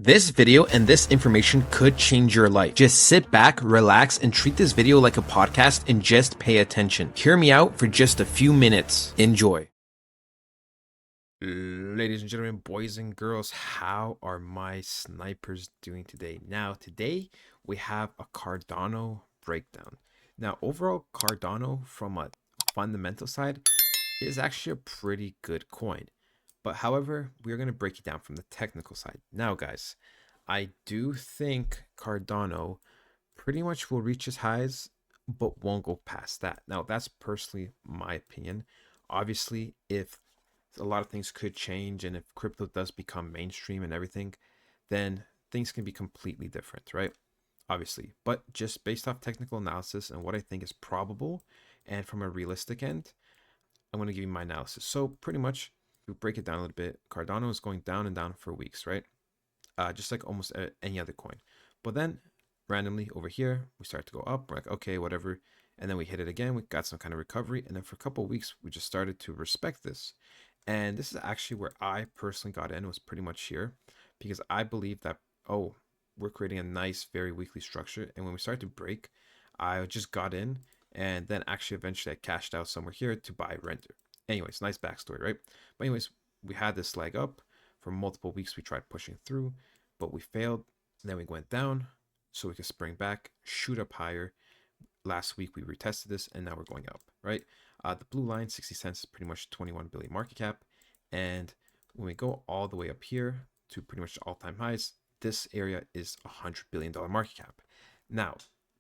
This video and this information could change your life. Just sit back, relax, and treat this video like a podcast and just pay attention. Hear me out for just a few minutes. Enjoy. Ladies and gentlemen, boys and girls, how are my snipers doing today? Now, today we have a Cardano breakdown. Now, overall, Cardano from a fundamental side is actually a pretty good coin. But however, we're going to break it down from the technical side. Now, guys, I do think Cardano pretty much will reach its highs, but won't go past that. Now, that's personally my opinion. Obviously, if a lot of things could change and if crypto does become mainstream and everything, then things can be completely different, right? Obviously, but just based off technical analysis and what I think is probable and from a realistic end, I'm going to give you my analysis. So pretty much, we break it down a little bit. Cardano is going down and down for weeks, right? Just like almost any other coin. But then randomly over here, we start to go up. We're like, okay, whatever. And then we hit it again. We got some kind of recovery. And then for a couple of weeks, we just started to respect this. And this is actually where I personally got in, was pretty much here, because I believe that, oh, we're creating a nice, very weekly structure. And when we started to break, I just got in. And then actually eventually I cashed out somewhere here to buy render. Anyways, nice backstory, right? But anyways, we had this leg up for multiple weeks. We tried pushing through, but we failed. And then we went down so we could spring back, shoot up higher. Last week we retested this, and now we're going up, right? The blue line, 60 cents, is pretty much 21 billion market cap. And when we go all the way up here to pretty much all-time highs, this area is $100 billion market cap. Now,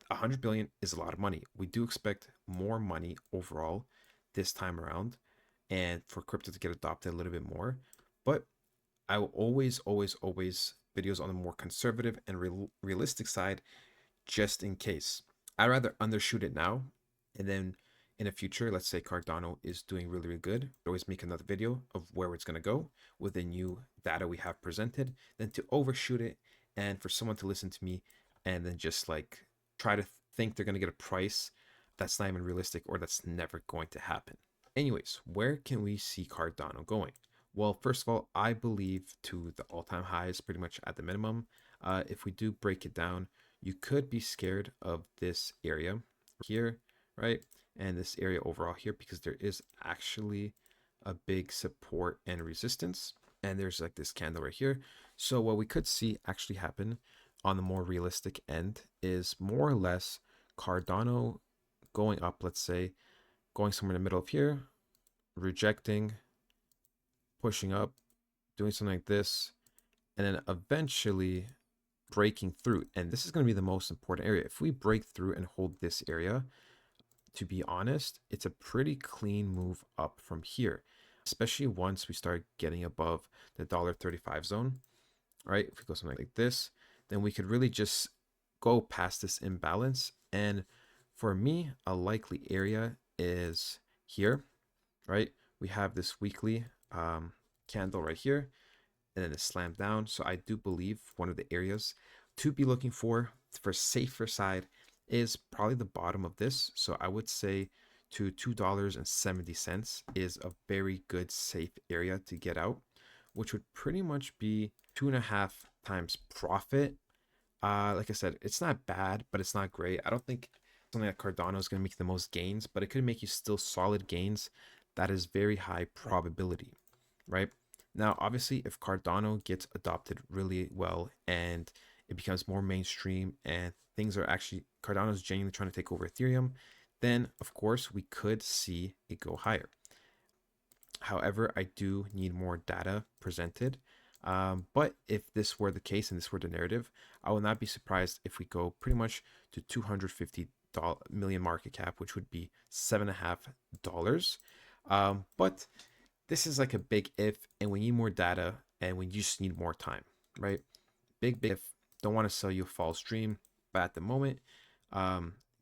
100 billion is a lot of money. We do expect more money overall this time around, and for crypto to get adopted a little bit more. But I will always videos on the more conservative and realistic side, just in case. I'd rather undershoot it now, and then in the future, let's say Cardano is doing really good, always make another video of where it's going to go with the new data we have presented, than to overshoot it and for someone to listen to me and then just like try to think they're going to get a price that's not even realistic, or that's never going to happen. Anyways, where can we see Cardano going? Well, first of all, I believe to the all-time highs, pretty much at the minimum. If we do break it down, you could be scared of this area here, right? And this area overall here, because there is actually a big support and resistance. And there's like this candle right here. So what we could see actually happen on the more realistic end is more or less Cardano going up, let's say, going somewhere in the middle of here, rejecting, pushing up, doing something like this, and then eventually breaking through. And this is going to be the most important area. If we break through and hold this area, to be honest, it's a pretty clean move up from here, especially once we start getting above the $1.35 zone, right? If we go something like this, then we could really just go past this imbalance. And for me, a likely area is here, right? We have this weekly candle right here, and then it slammed down. So I do believe one of the areas to be looking for safer side is probably the bottom of this. So I would say to $2.70 is a very good safe area to get out, which would pretty much be 2.5 times profit. Like I said, it's not bad, but it's not great. I don't think something like Cardano is going to make the most gains, but it could make you still solid gains. That is very high probability, right? Now, obviously, if Cardano gets adopted really well and it becomes more mainstream and things are actually, Cardano is genuinely trying to take over Ethereum, then of course we could see it go higher. However, I do need more data presented. But if this were the case and this were the narrative, I will not be surprised if we go pretty much to 250 million market cap, which would be $7.50. But this is like a big if, and we need more data, and we just need more time, right? Big if. Don't want to sell you a false dream, but at the moment,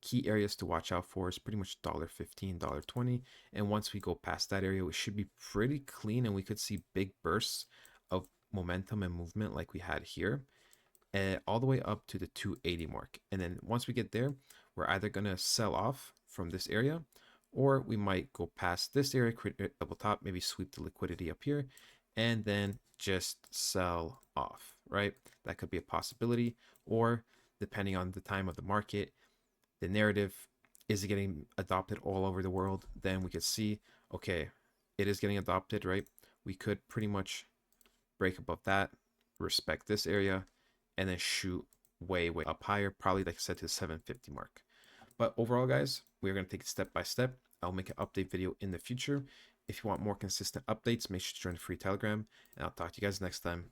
key areas to watch out for is pretty much $1.15, $1.20, and once we go past that area, we should be pretty clean, and we could see big bursts of momentum and movement like we had here, and all the way up to the 280 mark. And then once we get there, we're either going to sell off from this area, or we might go past this area, create a double top, maybe sweep the liquidity up here, and then just sell off, right? That could be a possibility. Or depending on the time of the market, the narrative is it getting adopted all over the world, then we could see, okay, it is getting adopted, right? We could pretty much break above that, respect this area, and then shoot way, way up higher, probably like I said, to the 750 mark. But overall, guys, we're going to take it step by step. I'll make an update video in the future. If you want more consistent updates, make sure to join the free Telegram, and I'll talk to you guys next time.